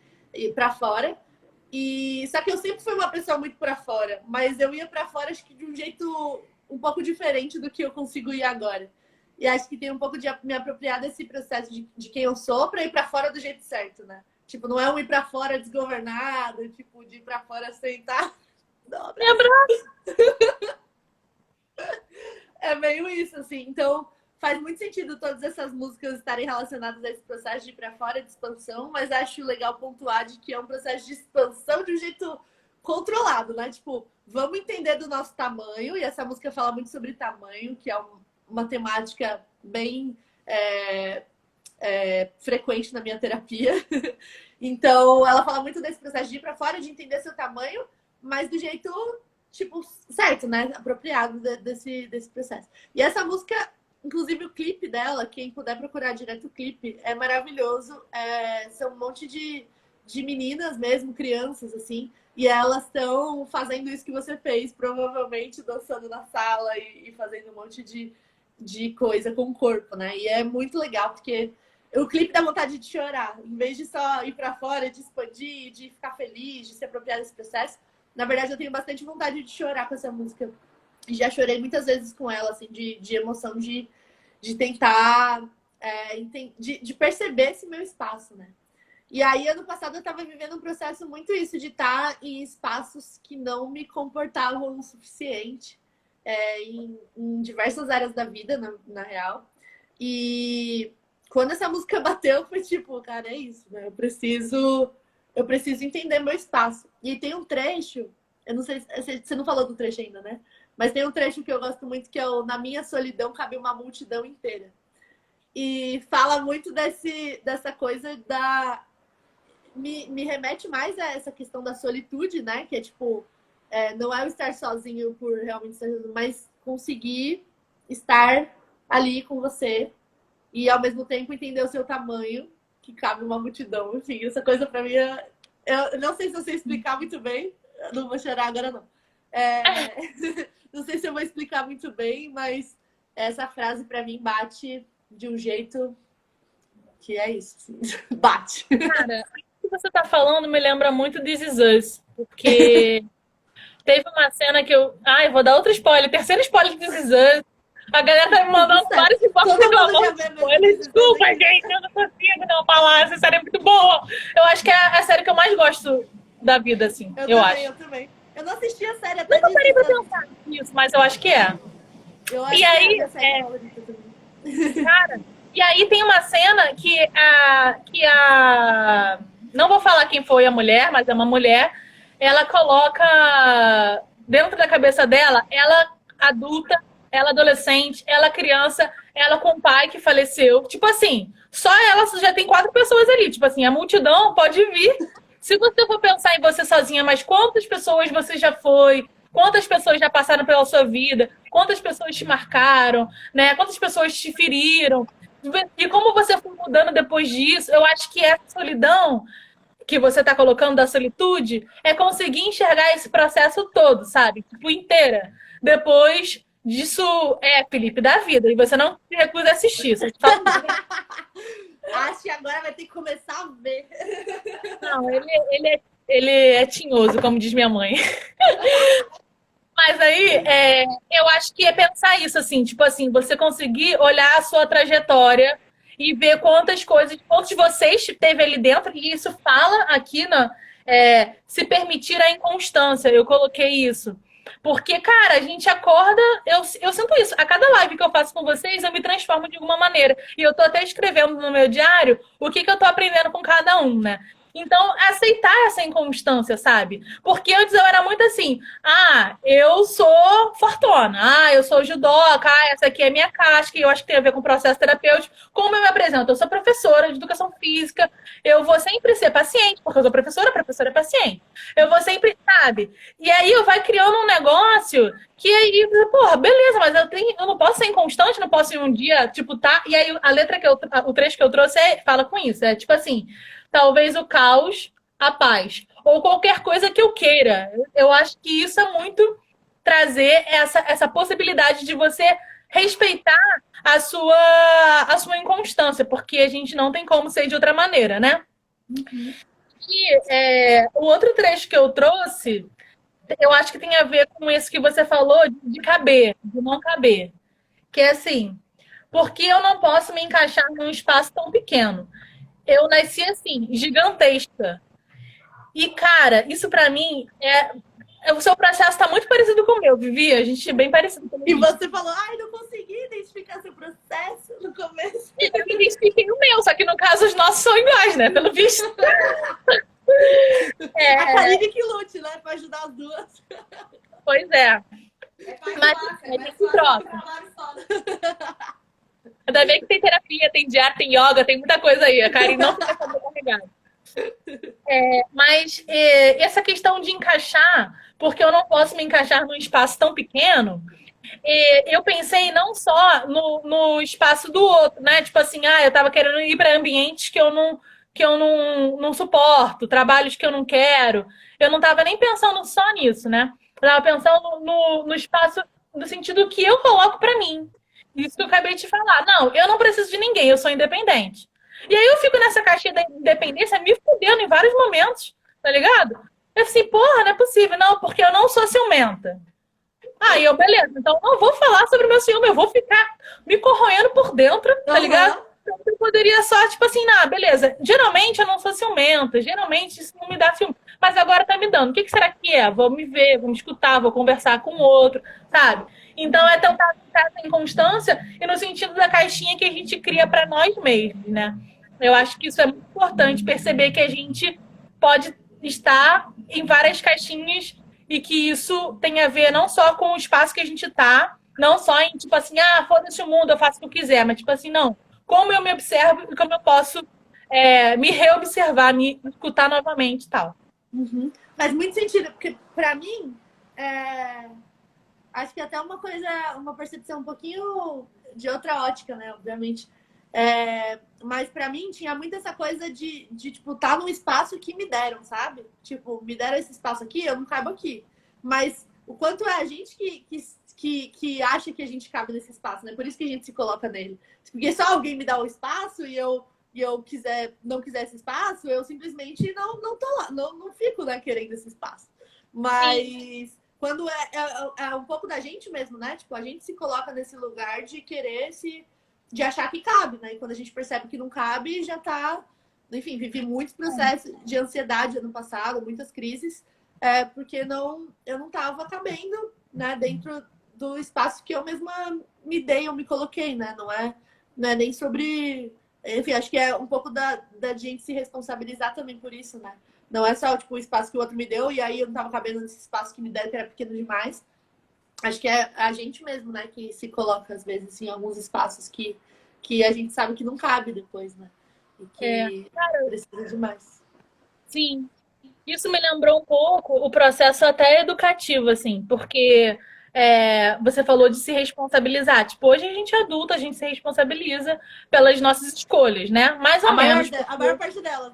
pra fora. E só que eu sempre fui uma pessoa muito pra fora, mas eu ia pra fora acho que de um jeito um pouco diferente do que eu consigo ir agora. E acho que tem um pouco de me apropriar desse processo de quem eu sou pra ir pra fora do jeito certo, né? Tipo, não é um ir pra fora desgovernado, tipo, de ir pra fora sentar. Lembra? É meio isso, assim. Então, faz muito sentido todas essas músicas estarem relacionadas a esse processo de ir pra fora, de expansão, mas acho legal pontuar de que é um processo de expansão de um jeito controlado, né? Tipo, vamos entender do nosso tamanho, e essa música fala muito sobre tamanho, que é uma temática bem frequente na minha terapia. Então, ela fala muito desse processo de ir pra fora, de entender seu tamanho, mas do jeito, tipo, certo, né? Apropriado desse processo. E essa música, inclusive o clipe dela, quem puder procurar direto o clipe, é maravilhoso. São um monte de meninas mesmo, crianças, assim, e elas estão fazendo isso que você fez, provavelmente dançando na sala e fazendo um monte de coisa com o corpo, né? E é muito legal, porque o clipe dá vontade de chorar. Em vez de só ir pra fora, de expandir, de ficar feliz, de se apropriar desse processo, na verdade eu tenho bastante vontade de chorar com essa música. E já chorei muitas vezes com ela, assim, de emoção, de tentar, de perceber esse meu espaço, né? E aí, ano passado, eu estava vivendo um processo muito isso, de estar em espaços que não me comportavam o suficiente, em diversas áreas da vida, na real. E quando essa música bateu, foi tipo, cara, é isso, né? Eu preciso entender meu espaço. E tem um trecho, eu não sei, você não falou do trecho ainda, né? Mas tem um trecho que eu gosto muito, que é o Na Minha Solidão Cabe uma Multidão Inteira. E fala muito dessa coisa da... Me remete mais a essa questão da solitude, né? Que é tipo, não é o estar sozinho por realmente estar sozinho, mas conseguir estar ali com você e ao mesmo tempo entender o seu tamanho, que cabe uma multidão. Enfim, essa coisa pra mim eu não sei se eu sei explicar muito bem. Eu não vou chorar agora, não. Não sei se eu vou explicar muito bem, mas essa frase pra mim bate de um jeito que é isso. Assim. Bate. Cara, o que você tá falando me lembra muito This Is Us, porque teve uma cena que eu... Ai, vou dar outro spoiler. Terceiro spoiler de This Is Us. A galera tá me mandando vários inbox reclamando de spoiler. Desculpa, gente, eu não consigo não falar. Essa série é muito boa. Eu acho que é a série que eu mais gosto da vida, assim. Eu acho. Eu também. Eu não assisti a série até Eu não parei pra pensar nisso, mas eu acho que é. Eu acho e aí, que é a série favorita também. Cara, e aí tem uma cena que a... Não vou falar quem foi a mulher, mas é uma mulher. Ela coloca dentro da cabeça dela, ela adulta, ela adolescente, ela criança, ela com o pai que faleceu. Tipo assim, só ela já tem 4 pessoas ali. Tipo assim, a multidão pode vir. Se você for pensar em você sozinha, mas quantas pessoas você já foi? Quantas pessoas já passaram pela sua vida? Quantas pessoas te marcaram? Né? Quantas pessoas te feriram? E como você foi mudando depois disso? Eu acho que essa solidão que você está colocando da solitude é conseguir enxergar esse processo todo, sabe? Tipo, inteira. Depois disso, Felipe, da vida. E você não se recusa a assistir. Você fala... Acho que agora vai ter que começar a ver. Não, ele é tinhoso, como diz minha mãe. Mas aí, eu acho que é pensar isso, assim, tipo assim, você conseguir olhar a sua trajetória e ver quantas coisas, quantos de vocês teve ali dentro, e isso fala aqui, se permitir a inconstância, eu coloquei isso. Porque, cara, a gente acorda, eu sinto isso, a cada live que eu faço com vocês, eu me transformo de alguma maneira. E eu tô até escrevendo no meu diário o que eu tô aprendendo com cada um, né? Então, aceitar essa inconstância, sabe? Porque antes eu era muito assim, eu sou fortuna, eu sou judoca, essa aqui é minha casca, e eu acho que tem a ver com o processo terapêutico. Como eu me apresento? Eu sou professora de educação física, eu vou sempre ser paciente, porque eu sou professora é paciente. Eu vou sempre, sabe? E aí eu vai criando um negócio que aí, porra, beleza, mas eu não posso ser inconstante, não posso ir um dia, tipo, tá? E aí a letra o trecho que eu trouxe fala com isso, tipo assim... Talvez o caos, a paz. Ou qualquer coisa que eu queira. Eu acho que isso é muito trazer essa possibilidade de você respeitar a sua inconstância, porque a gente não tem como ser de outra maneira, né? Uhum. E o outro trecho que eu trouxe, eu acho que tem a ver com isso que você falou de caber, de não caber. Que é assim, porque eu não posso me encaixar num espaço tão pequeno. Eu nasci assim, gigantesca. E, cara, isso pra mim o seu processo tá muito parecido com o meu, Vivi. A gente é bem parecido com o E meu. você falou, ai, não consegui identificar seu processo no começo. Eu identifiquei o meu, só que no caso os nossos são iguais, né? Pelo visto. A Karine que lute, né? Pra ajudar as duas. Pois é. Mas a gente se troca. Ainda bem que tem terapia, tem diário, tem yoga, tem muita coisa aí. A Karine não fica sobrecarregada. Mas essa questão de encaixar, porque eu não posso me encaixar num espaço tão pequeno, eu pensei não só no espaço do outro, né? Tipo assim, eu tava querendo ir para ambientes que eu não suporto, trabalhos que eu não quero. Eu não tava nem pensando só nisso, né? Eu tava pensando no espaço no sentido que eu coloco para mim. Isso que eu acabei de falar. Não, eu não preciso de ninguém, eu sou independente. E aí eu fico nessa caixinha da independência me fudendo em vários momentos, tá ligado? Eu assim, porra, não é possível. Não, porque eu não sou ciumenta. Aí eu, beleza, então eu não vou falar sobre o meu ciúme, eu vou ficar me corroendo por dentro, tá ligado? Então, eu poderia só, tipo assim, beleza. Geralmente eu não sou ciumenta, geralmente isso não me dá ciúme. Mas agora tá me dando. O que será que é? Vou me ver, vou me escutar, vou conversar com o outro, sabe? Então é tentar ficar sem constância e no sentido da caixinha que a gente cria para nós mesmos, né? Eu acho que isso é muito importante, perceber que a gente pode estar em várias caixinhas e que isso tem a ver não só com o espaço que a gente tá, não só em, tipo assim, foda-se o mundo, eu faço o que eu quiser, mas, tipo assim, não. Como eu me observo e como eu posso me reobservar, me escutar novamente e tal. Uhum. Faz muito sentido, porque pra mim, acho que até uma percepção um pouquinho de outra ótica, né? Obviamente. Mas pra mim tinha muito essa coisa de tipo, estar num espaço que me deram, sabe? Tipo, me deram esse espaço aqui, eu não caibo aqui. Mas o quanto é a gente que acha que a gente cabe nesse espaço, né? Por isso que a gente se coloca nele. Porque só alguém me dá o espaço e eu não quiser esse espaço, eu simplesmente não tô lá, não fico, né, querendo esse espaço. Mas sim, quando é um pouco da gente mesmo, né? Tipo, a gente se coloca nesse lugar de querer de achar que cabe, né? E quando a gente percebe que não cabe, já tá. Enfim, vivi muitos processos de ansiedade ano passado, muitas crises, porque eu não tava cabendo, né, dentro do espaço que eu mesma me dei, eu me coloquei, né? Não é nem sobre. Enfim, acho que é um pouco da gente se responsabilizar também por isso, né? Não é só tipo, o espaço que o outro me deu e aí eu não tava cabendo nesse espaço que me deram, que era pequeno demais. Acho que é a gente mesmo, né, que se coloca, às vezes, em alguns espaços que a gente sabe que não cabe depois, né? E que precisa demais. Sim. Isso me lembrou um pouco o processo até educativo, assim, porque você falou de se responsabilizar. Tipo, hoje a gente é adulto, a gente se responsabiliza pelas nossas escolhas, né? Mais ou menos. A maior parte delas.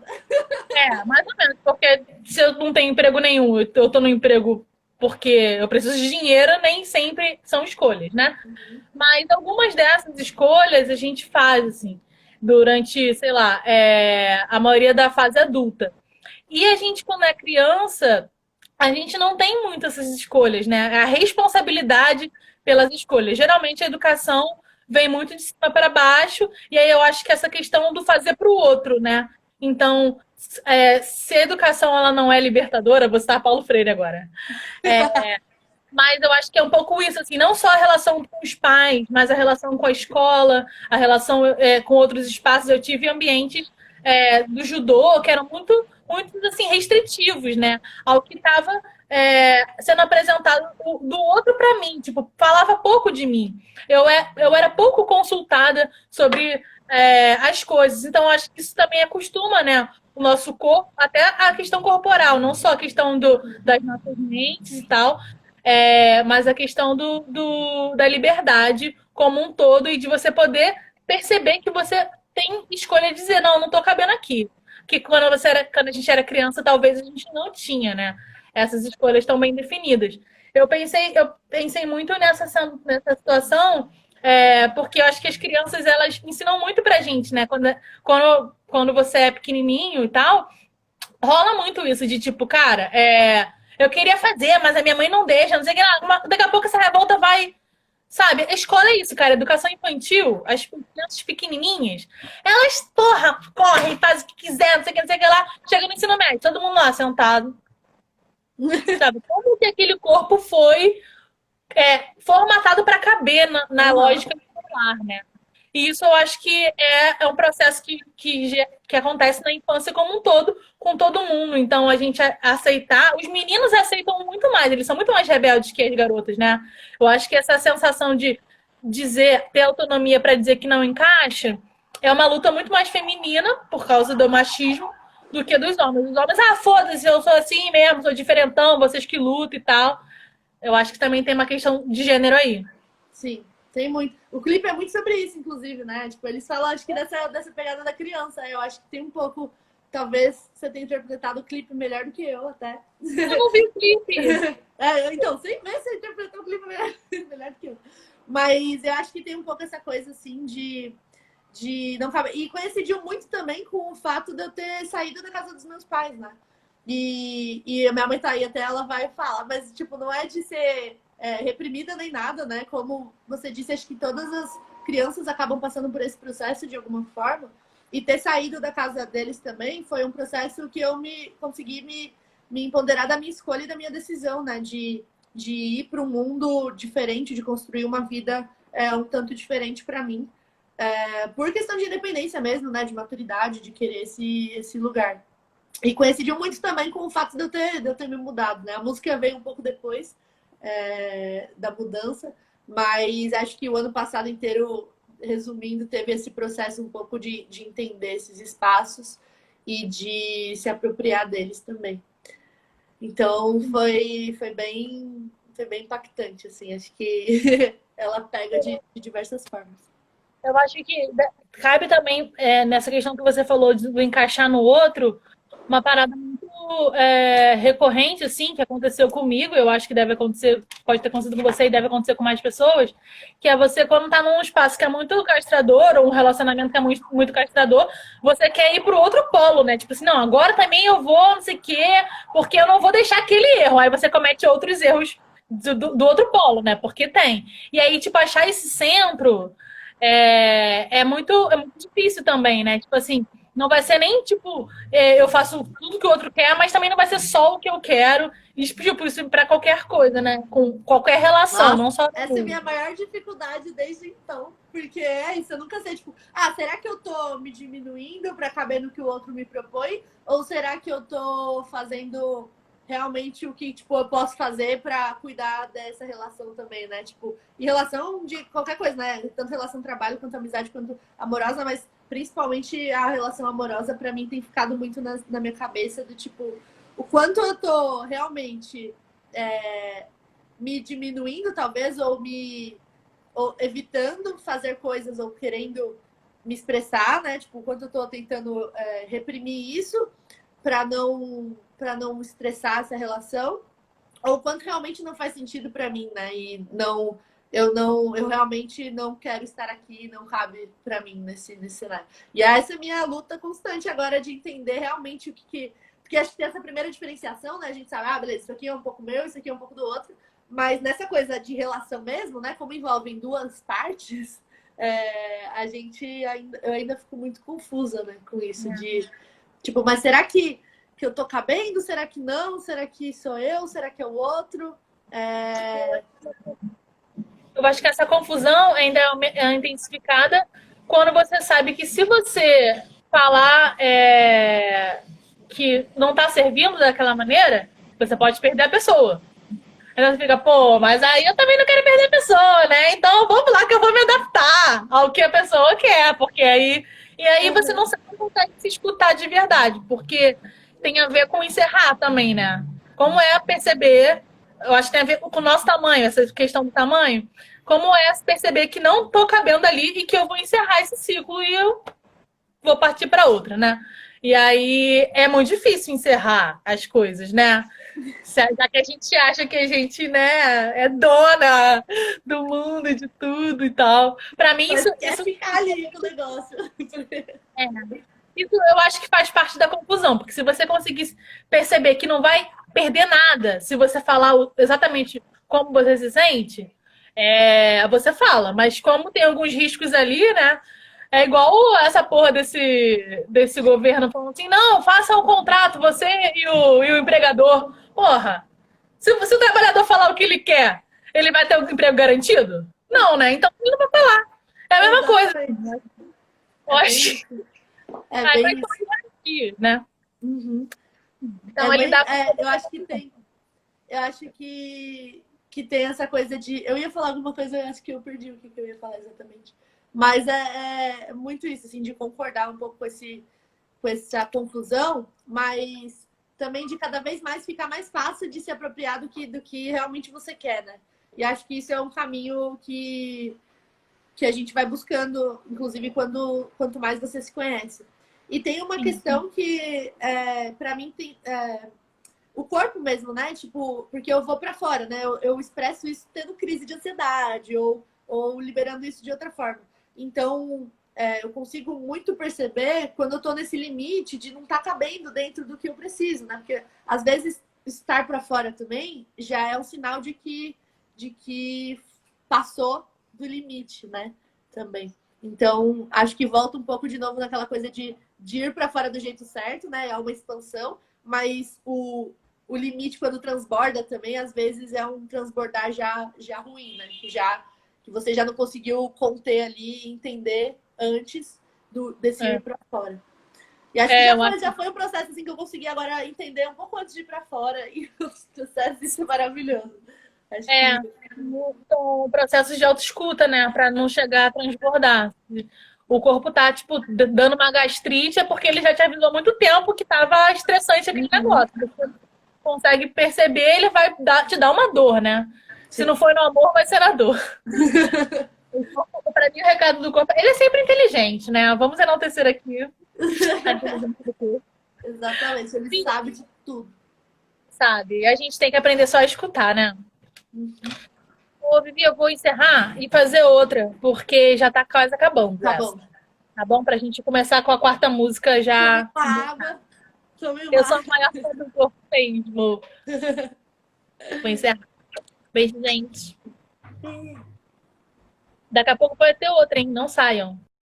Mais ou menos, porque se eu não tenho emprego nenhum, eu tô no emprego porque eu preciso de dinheiro, nem sempre são escolhas, né? Mas algumas dessas escolhas a gente faz, assim, durante, sei lá, a maioria da fase adulta. E a gente, quando é criança, a gente não tem muito essas escolhas, né? A responsabilidade pelas escolhas. Geralmente a educação vem muito de cima para baixo, e aí eu acho que essa questão do fazer para o outro, né? Então, se a educação ela não é libertadora, vou citar Paulo Freire agora. Mas eu acho que é um pouco isso, assim, não só a relação com os pais, mas a relação com a escola, a relação com outros espaços. Eu tive ambientes do judô que eram muito, muito assim, restritivos, né? Ao que estava sendo apresentado do outro para mim. Tipo, falava pouco de mim. Eu era pouco consultada sobre as coisas. Então, acho que isso também acostuma, né? O nosso corpo, até a questão corporal, não só a questão das nossas mentes e tal, mas a questão da liberdade como um todo e de você poder perceber que você tem escolha de dizer, não estou cabendo aqui. Que quando a gente era criança, talvez a gente não tinha, né? Essas escolhas tão bem definidas. Eu pensei muito nessa situação, porque eu acho que as crianças elas ensinam muito pra gente, né? Quando você é pequenininho e tal, rola muito isso de tipo, cara, eu queria fazer, mas a minha mãe não deixa, não sei o que lá. Daqui a pouco essa revolta vai. Sabe, a escola é isso, cara. Educação infantil, as crianças pequenininhas, elas, porra, correm, fazem o que quiser, não sei o que lá. Chega no ensino médio, todo mundo lá sentado. Sabe, como que aquele corpo foi formatado para caber na lógica escolar, né? E isso eu acho que é um processo que acontece na infância como um todo, com todo mundo. Então, a gente aceitar. Os meninos aceitam muito mais, eles são muito mais rebeldes que as garotas, né? Eu acho que essa sensação de ter autonomia para dizer que não encaixa é uma luta muito mais feminina, por causa do machismo, do que dos homens. Os homens, foda-se, eu sou assim mesmo, sou diferentão, vocês que lutam e tal. Eu acho que também tem uma questão de gênero aí. Sim, tem muito. O clipe é muito sobre isso, inclusive, né? Tipo, eles falam, acho que dessa pegada da criança. Eu acho que tem um pouco. Talvez você tenha interpretado o clipe melhor do que eu, até. Eu não vi o clipe. Então, sem ver, você interpretou o clipe melhor do que eu. Mas eu acho que tem um pouco essa coisa, assim, de não caber. E coincidiu muito também com o fato de eu ter saído da casa dos meus pais, né? E a minha mãe tá aí até, ela vai falar, mas, tipo, não é de ser reprimida nem nada, né? Como você disse, acho que todas as crianças acabam passando por esse processo de alguma forma. E ter saído da casa deles também foi um processo que eu consegui me empoderar da minha escolha e da minha decisão, né? De ir para um mundo diferente, de construir uma vida um tanto diferente para mim. Por questão de independência mesmo, né? De maturidade, de querer esse lugar. E coincidiu muito também com o fato de eu ter me mudado, né? A música veio um pouco depois da mudança, mas acho que o ano passado inteiro, resumindo, teve esse processo um pouco de entender esses espaços e de se apropriar deles também. Então foi bem impactante, assim. Acho que ela pega de diversas formas. Eu acho que cabe também nessa questão que você falou do encaixar no outro, uma parada muito recorrente, assim, que aconteceu comigo, eu acho que deve acontecer, pode ter acontecido com você e deve acontecer com mais pessoas, que é você, quando tá num espaço que é muito castrador, ou um relacionamento que é muito, muito castrador, você quer ir pro outro polo, né? Tipo assim, não, agora também eu vou, não sei o quê, porque eu não vou deixar aquele erro. Aí você comete outros erros do outro polo, né? Porque tem. E aí, tipo, achar esse centro é muito difícil também, né? Tipo assim, não vai ser nem tipo, eu faço tudo que o outro quer, mas também não vai ser só o que eu quero. E tipo, isso para qualquer coisa, né? Com qualquer relação, Nossa, não só. essa é a minha maior dificuldade desde então. Porque isso, eu nunca sei, tipo, será que eu tô me diminuindo para caber no que o outro me propõe? Ou será que eu tô fazendo realmente o que, tipo, eu posso fazer para cuidar dessa relação também, né? Tipo, em relação de qualquer coisa, né? Tanto relação trabalho, quanto amizade, quanto amorosa, mas principalmente a relação amorosa, para mim, tem ficado muito na minha cabeça do tipo, o quanto eu tô realmente me diminuindo, talvez, ou evitando fazer coisas, ou querendo me expressar, né? Tipo, quanto eu tô tentando reprimir isso para não estressar essa relação, ou quanto realmente não faz sentido para mim, né? E eu realmente não quero estar aqui, não cabe para mim nesse cenário. E essa é a minha luta constante agora de entender realmente o que porque acho que tem essa primeira diferenciação, né? A gente sabe, beleza, isso aqui é um pouco meu, isso aqui é um pouco do outro. Mas nessa coisa de relação mesmo, né? Como envolvem duas partes, eu ainda fico muito confusa, né? Com isso de tipo, mas será que eu tô cabendo? Será que não? Será que sou eu? Será que é o outro? Eu acho que essa confusão ainda é intensificada quando você sabe que se você falar que não está servindo daquela maneira, você pode perder a pessoa. Aí você fica, pô, mas aí eu também não quero perder a pessoa, né? Então vamos lá que eu vou me adaptar ao que a pessoa quer, porque aí. E aí você não consegue se escutar de verdade, porque tem a ver com encerrar também, né? Como é perceber, eu acho que tem a ver com o nosso tamanho, essa questão do tamanho. Como é perceber que não tô cabendo ali e que eu vou encerrar esse ciclo e eu vou partir para outra, né? E aí é muito difícil encerrar as coisas, né? Já que a gente acha que a gente, né, é dona do mundo, de tudo e tal. Para mim, isso ficar ali com o negócio. Isso eu acho que faz parte da confusão, porque se você conseguir perceber que não vai perder nada se você falar exatamente como você se sente, você fala. Mas como tem alguns riscos ali, né? É igual essa porra desse governo falando assim, não, faça um contrato, você e o empregador. Porra, se o trabalhador falar o que ele quer, ele vai ter um emprego garantido? Não, né? Então ele não vai falar. É a mesma coisa. Eu É bem acho. isso. É Aí vai bem isso. conseguir, né? Uhum. Então ele dá. Eu acho que tem. Eu acho que tem essa coisa de. Eu ia falar alguma coisa, eu acho que eu perdi o que eu ia falar exatamente. Mas é muito isso, assim, de concordar um pouco com essa confusão, mas também de cada vez mais ficar mais fácil de se apropriar do que realmente você quer, né? E acho que isso é um caminho que a gente vai buscando, inclusive quanto mais você se conhece. E tem uma questão que, para mim, tem o corpo mesmo, né? Tipo, porque eu vou para fora, né? Eu expresso isso tendo crise de ansiedade ou liberando isso de outra forma. Então, eu consigo muito perceber quando eu tô nesse limite de não estar cabendo dentro do que eu preciso, né? Porque às vezes estar para fora também já é um sinal de que passou do limite, né? Também. Então, acho que volta um pouco de novo naquela coisa de ir para fora do jeito certo, né? É uma expansão, mas o limite quando transborda também, às vezes é um transbordar já ruim, né? Que você já não conseguiu conter ali e entender antes desse ir para fora. E acho que já foi um processo assim que eu consegui agora entender um pouco antes de ir para fora e o processo isso é maravilhoso. Acho São processos de autoescuta, né? Para não chegar a transbordar. O corpo tá, tipo, dando uma gastrite, é porque ele já te avisou há muito tempo que tava estressante aquele negócio. Você consegue perceber, ele vai te dar uma dor, né? Se não for no amor, vai ser na dor. Para mim, o recado do corpo. Ele é sempre inteligente, né? Vamos enaltecer aqui. Exatamente, ele Sim, sabe de tudo. sabe? E a gente tem que aprender só a escutar, né? Ô, Vivi, eu vou encerrar e fazer outra, porque já tá quase acabando. Tá Essa. bom. Tá bom? Pra gente começar com a quarta música já. Tome uma água. Tome Eu uma sou a maior fã do corpo mesmo. Vou encerrar. Beijo, gente. Daqui a pouco vai ter outra, hein? Não saiam.